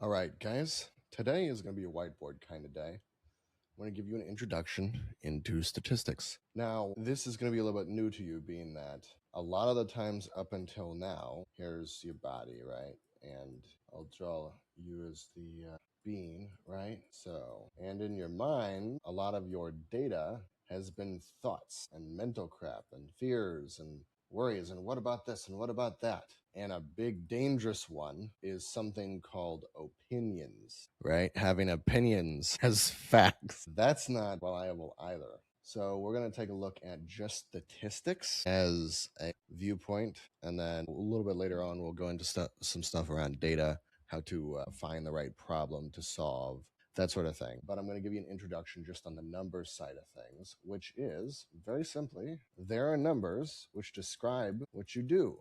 All right, guys, today is going to be a whiteboard kind of day. I'm going to give you an introduction into statistics. Now, this is going to be a little bit new to you, being that a lot of the times up until now, here's your body, right? And I'll draw you as the being, right? So, and in your mind, a lot of your data has been thoughts and mental crap and fears and worries and what about this and what about that. And a big dangerous one is something called opinions, right? Having opinions as facts. That's not reliable either. So we're going to take a look at just statistics as a viewpoint. And then a little bit later on, we'll go into some stuff around data, how to find the right problem to solve, that sort of thing. But I'm going to give you an introduction just on the numbers side of things, which is very simply, there are numbers which describe what you do,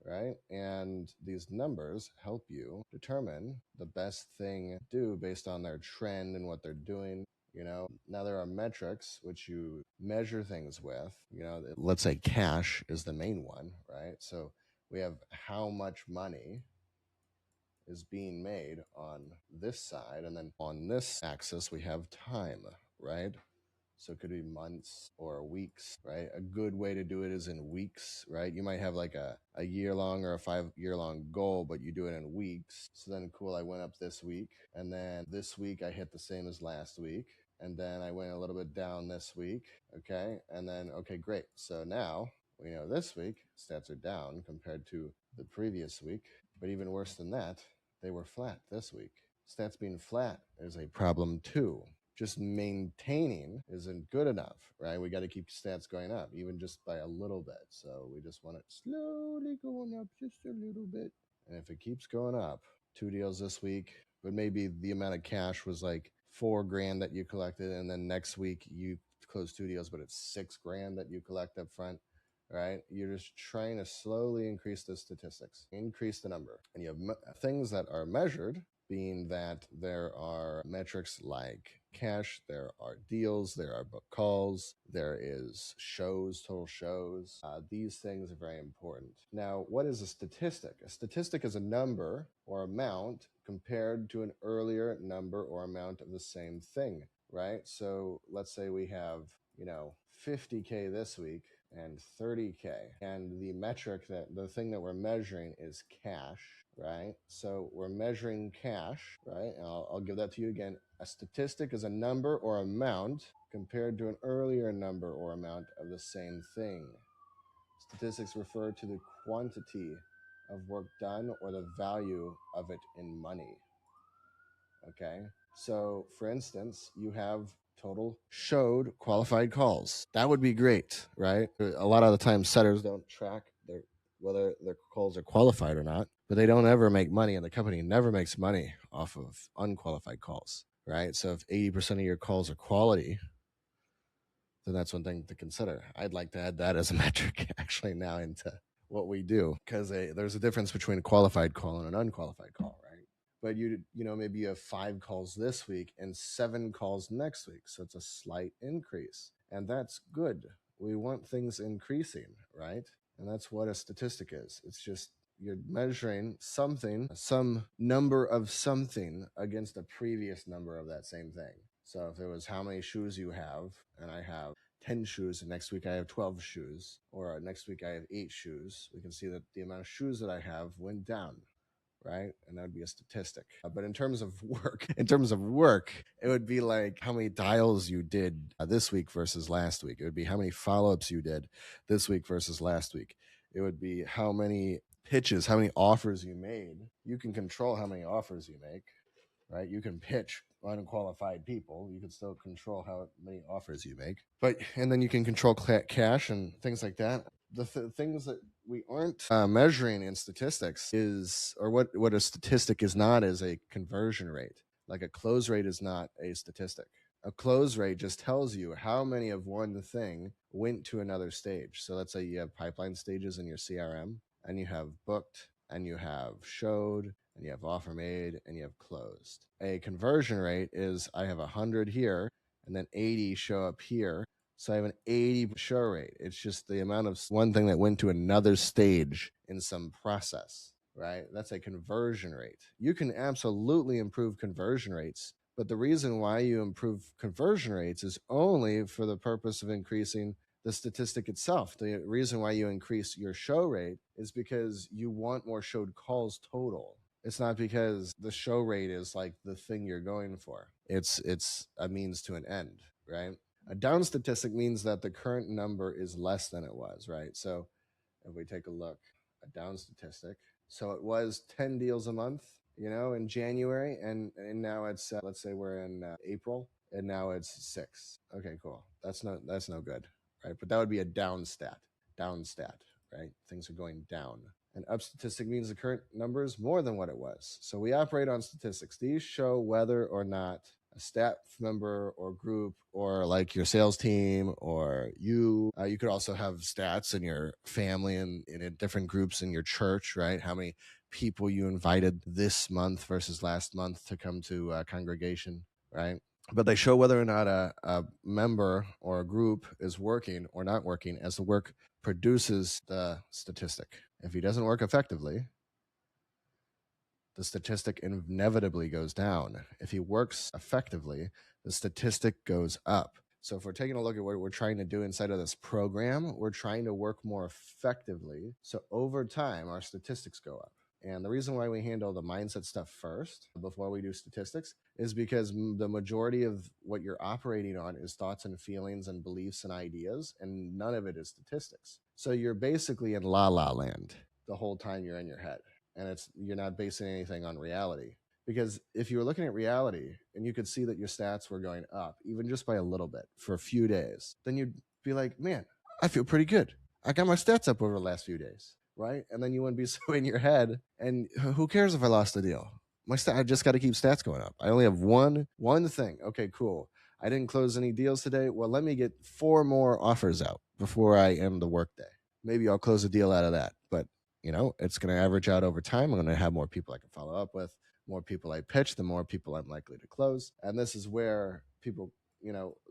right? And these numbers help you determine the best thing to do based on their trend and what they're doing. Now there are metrics which you measure things with. Let's say cash is the main one, right? So we have how much money is being made on this side, and then on this axis we have time, right? So it could be months or weeks, right? A good way to do it is in weeks, right? You might have like a year long or a 5 year long goal, but you do it in weeks. So then, cool, I went up this week, and then this week I hit the same as last week. And then I went a little bit down this week, okay? And then, okay, great. So now we know this week stats are down compared to the previous week. But even worse than that, they were flat this week. Stats being flat is a problem too. Just maintaining isn't good enough, right? We got to keep stats going up, even just by a little bit. So we just want it slowly going up just a little bit. And if it keeps going up, 2 deals this week, but maybe the amount of cash was like $4,000 that you collected, and then next week you close 2 deals, but it's $6,000 that you collect up front, right? You're just trying to slowly increase the statistics, increase the number. And you have things that are measured, being that there are metrics like cash, there are deals, there are book calls, there is shows, total shows. These things are very important. Now, what is a statistic? A statistic is a number or amount compared to an earlier number or amount of the same thing, right? So let's say we have, 50K this week and 30K. And the metric, that the thing that we're measuring is cash, right? So we're measuring cash, right? And I'll give that to you again. A statistic is a number or amount compared to an earlier number or amount of the same thing. Statistics refer to the quantity of work done or the value of it in money. Okay. So, for instance, you have total showed qualified calls. That would be great, right? A lot of the time, setters don't track whether their calls are qualified or not, but they don't ever make money, and the company never makes money off of unqualified calls, right? So, if 80% of your calls are quality, then that's one thing to consider. I'd like to add that as a metric actually now into what we do, because there's a difference between a qualified call and an unqualified call, right? But maybe you have 5 calls this week and 7 calls next week, so it's a slight increase, and that's good. We want things increasing, right? And that's what a statistic is. It's just you're measuring something, some number of something against a previous number of that same thing. So if it was how many shoes you have, and I have 10 shoes, and next week I have 12 shoes, or next week I have 8 shoes, we can see that the amount of shoes that I have went down, right? And that would be a statistic. But in terms of work, it would be like how many dials you did this week versus last week. It would be how many follow-ups you did this week versus last week. It would be how many pitches, how many offers you made. You can control how many offers you make, right? You can pitch unqualified people. You can still control how many offers you make. And then you can control cash and things like that. The things that we aren't measuring in statistics or what a statistic is not, is a conversion rate. Like a close rate is not a statistic. A close rate just tells you how many of one thing went to another stage. So let's say you have pipeline stages in your CRM, and you have booked, and you have showed, and you have offer made, and you have closed. A conversion rate is I have 100 here, and then 80 show up here. So I have an 80 show rate. It's just the amount of one thing that went to another stage in some process, right? That's a conversion rate. You can absolutely improve conversion rates, but the reason why you improve conversion rates is only for the purpose of increasing the statistic itself. The reason why you increase your show rate is because you want more showed calls total. It's not because the show rate is like the thing you're going for. It's a means to an end, right? A down statistic means that the current number is less than it was, right? So if we take a look, a down statistic. So it was 10 deals a month, in January, and now it's let's say we're in April, and now it's 6. Okay, cool. That's no good, right? But that would be a down stat, right? Things are going down. An up statistic means the current number is more than what it was. So we operate on statistics. These show whether or not a staff member or group or like your sales team or you could also have stats in your family and in different groups in your church, right? How many people you invited this month versus last month to come to a congregation, right? But they show whether or not a member or a group is working or not working as the work produces the statistic. If he doesn't work effectively, the statistic inevitably goes down. If he works effectively, the statistic goes up. So if we're taking a look at what we're trying to do inside of this program, we're trying to work more effectively. So over time, our statistics go up. And the reason why we handle the mindset stuff first before we do statistics is because the majority of what you're operating on is thoughts and feelings and beliefs and ideas, and none of it is statistics. So you're basically in la la land the whole time you're in your head, and you're not basing anything on reality. Because if you were looking at reality and you could see that your stats were going up, even just by a little bit for a few days, then you'd be like, man, I feel pretty good. I got my stats up over the last few days, right? And then you wouldn't be so in your head. And who cares if I lost a deal? I just got to keep stats going up. I only have one thing. Okay, cool. I didn't close any deals today. Well, let me get 4 more offers out before I end the workday. Maybe I'll close a deal out of that. But it's going to average out over time. I'm going to have more people I can follow up with, more people I pitch, the more people I'm likely to close. And this is where people,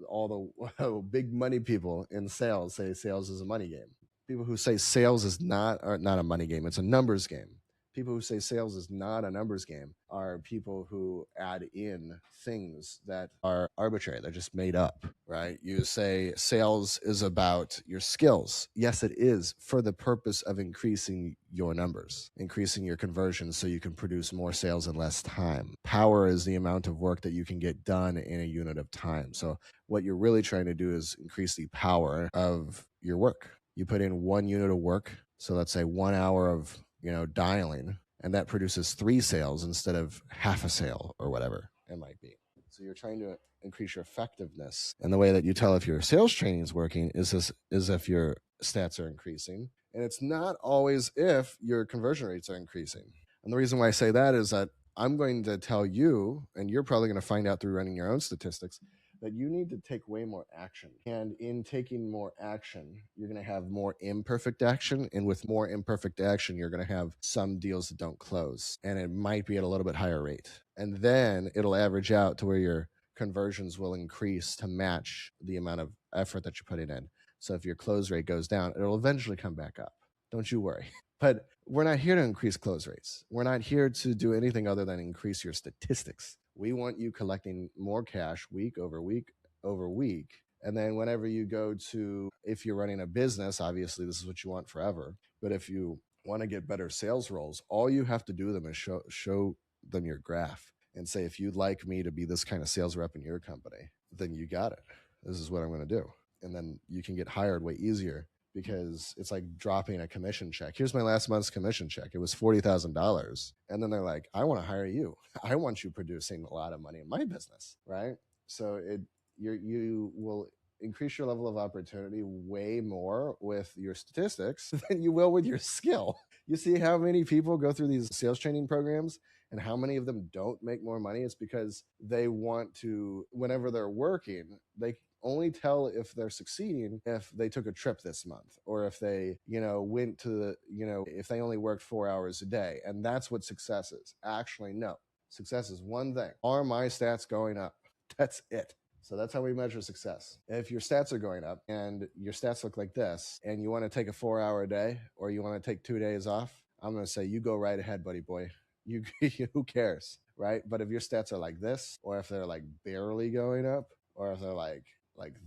all the big money people in sales say sales is a money game. People who say sales is not a money game, it's a numbers game. People who say sales is not a numbers game are people who add in things that are arbitrary. They're just made up, right? You say sales is about your skills. Yes, it is, for the purpose of increasing your numbers, increasing your conversions so you can produce more sales in less time. Power is the amount of work that you can get done in a unit of time. So what you're really trying to do is increase the power of your work. You put in 1 unit of work. So let's say 1 hour of dialing, and that produces 3 sales instead of half a sale or whatever it might be. So you're trying to increase your effectiveness. And the way that you tell if your sales training is working is if your stats are increasing. And it's not always if your conversion rates are increasing. And the reason why I say that is that I'm going to tell you, and you're probably going to find out through running your own statistics, that you need to take way more action. And in taking more action, you're going to have more imperfect action. And with more imperfect action, you're going to have some deals that don't close. And it might be at a little bit higher rate. And then it'll average out to where your conversions will increase to match the amount of effort that you're putting in. So if your close rate goes down, it'll eventually come back up. Don't you worry. But we're not here to increase close rates. We're not here to do anything other than increase your statistics. We want you collecting more cash week over week over week. And then whenever you go to, if you're running a business, obviously this is what you want forever. But if you want to get better sales roles, all you have to do them is show them your graph and say, if you'd like me to be this kind of sales rep in your company, then you got it. This is what I'm going to do. And then you can get hired way easier, because it's like dropping a commission check. Here's my last month's commission check. It was $40,000. And then they're like, I want to hire you. I want you producing a lot of money in my business, right? So you will increase your level of opportunity way more with your statistics than you will with your skill. You see how many people go through these sales training programs and how many of them don't make more money? It's because they want to, whenever they're working, they only tell if they're succeeding if they took a trip this month, or if they, went to the, if they only worked 4 hours a day. And that's what success is. Actually, no. Success is one thing. Are my stats going up? That's it. So that's how we measure success. If your stats are going up and your stats look like this, and you want to take a 4 hour day, or you want to take 2 days off, I'm going to say, you go right ahead, buddy boy. You who cares, right? But if your stats are like this, or if they're like barely going up, or if they're like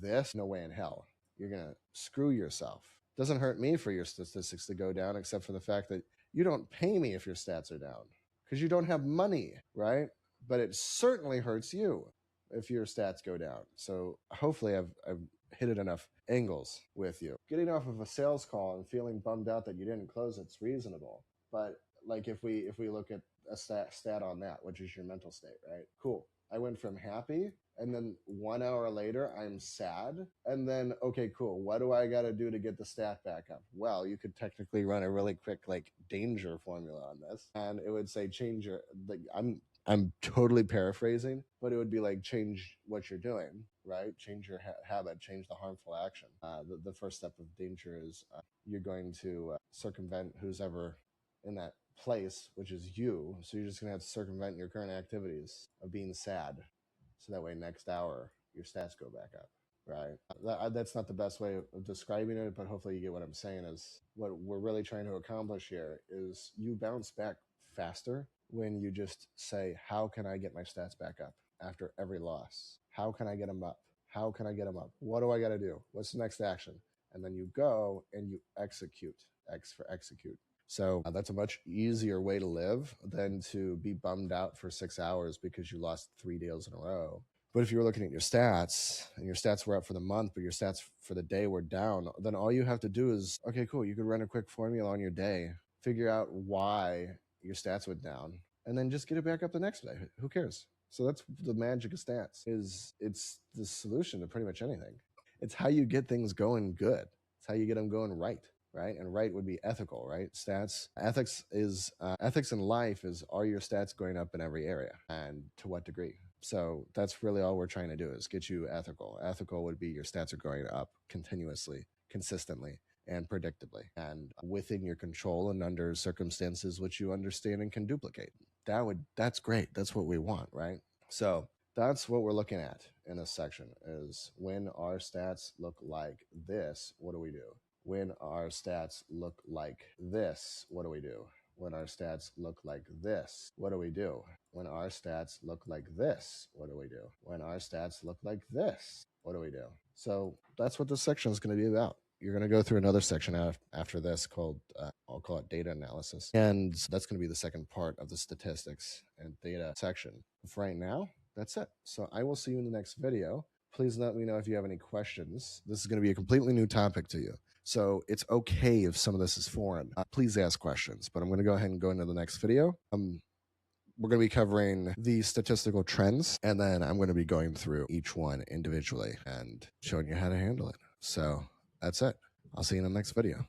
this, no way in hell. You're going to screw yourself. Doesn't hurt me for your statistics to go down, except for the fact that you don't pay me if your stats are down because you don't have money, right? But it certainly hurts you if your stats go down. So hopefully I've hit it enough angles with you. Getting off of a sales call and feeling bummed out that you didn't close, it's reasonable. But like if we look at a stat on that, which is your mental state, right? Cool. I went from happy, and then 1 hour later I'm sad, and then okay, cool, what do I got to do to get the stat back up? Well, you could technically run a really quick like danger formula on this, and it would say change your, like, I'm totally paraphrasing, but it would be like change what you're doing, right? Change your habit, change the harmful action. The first step of danger is you're going to circumvent who's ever in that place, which is you. So you're just going to have to circumvent your current activities of being sad. So that way, next hour, your stats go back up, right? That's not the best way of describing it, but hopefully you get what I'm saying. Is what we're really trying to accomplish here is you bounce back faster when you just say, how can I get my stats back up after every loss? How can I get them up? How can I get them up? What do I got to do? What's the next action? And then you go and you execute. X for execute. So that's a much easier way to live than to be bummed out for 6 hours because you lost 3 deals in a row. But if you were looking at your stats and your stats were up for the month, but your stats for the day were down, then all you have to do is, okay, cool. You could run a quick formula on your day, figure out why your stats went down, and then just get it back up the next day. Who cares? So that's the magic of stats. It's the solution to pretty much anything. It's how you get things going good. It's how you get them going right. Right? And right would be ethical, right? Stats, ethics in life is, are your stats going up in every area, and to what degree? So that's really all we're trying to do, is get you ethical. Ethical would be your stats are going up continuously, consistently, and predictably, and within your control and under circumstances which you understand and can duplicate. That's great. That's what we want, right? So that's what we're looking at in this section, is when our stats look like this, what do we do? When our stats look like this, what do we do? When our stats look like this, what do we do? When our stats look like this, what do we do? When our stats look like this, what do we do? So that's what this section is going to be about. You're going to go through another section after this called, I'll call it data analysis. And that's going to be the second part of the statistics and data section. For right now, that's it. So I will see you in the next video. Please let me know if you have any questions. This is going to be a completely new topic to you. So it's okay if some of this is foreign. Please ask questions, but I'm going to go ahead and go into the next video. We're going to be covering the statistical trends, and then I'm going to be going through each one individually and showing you how to handle it. So that's it. I'll see you in the next video.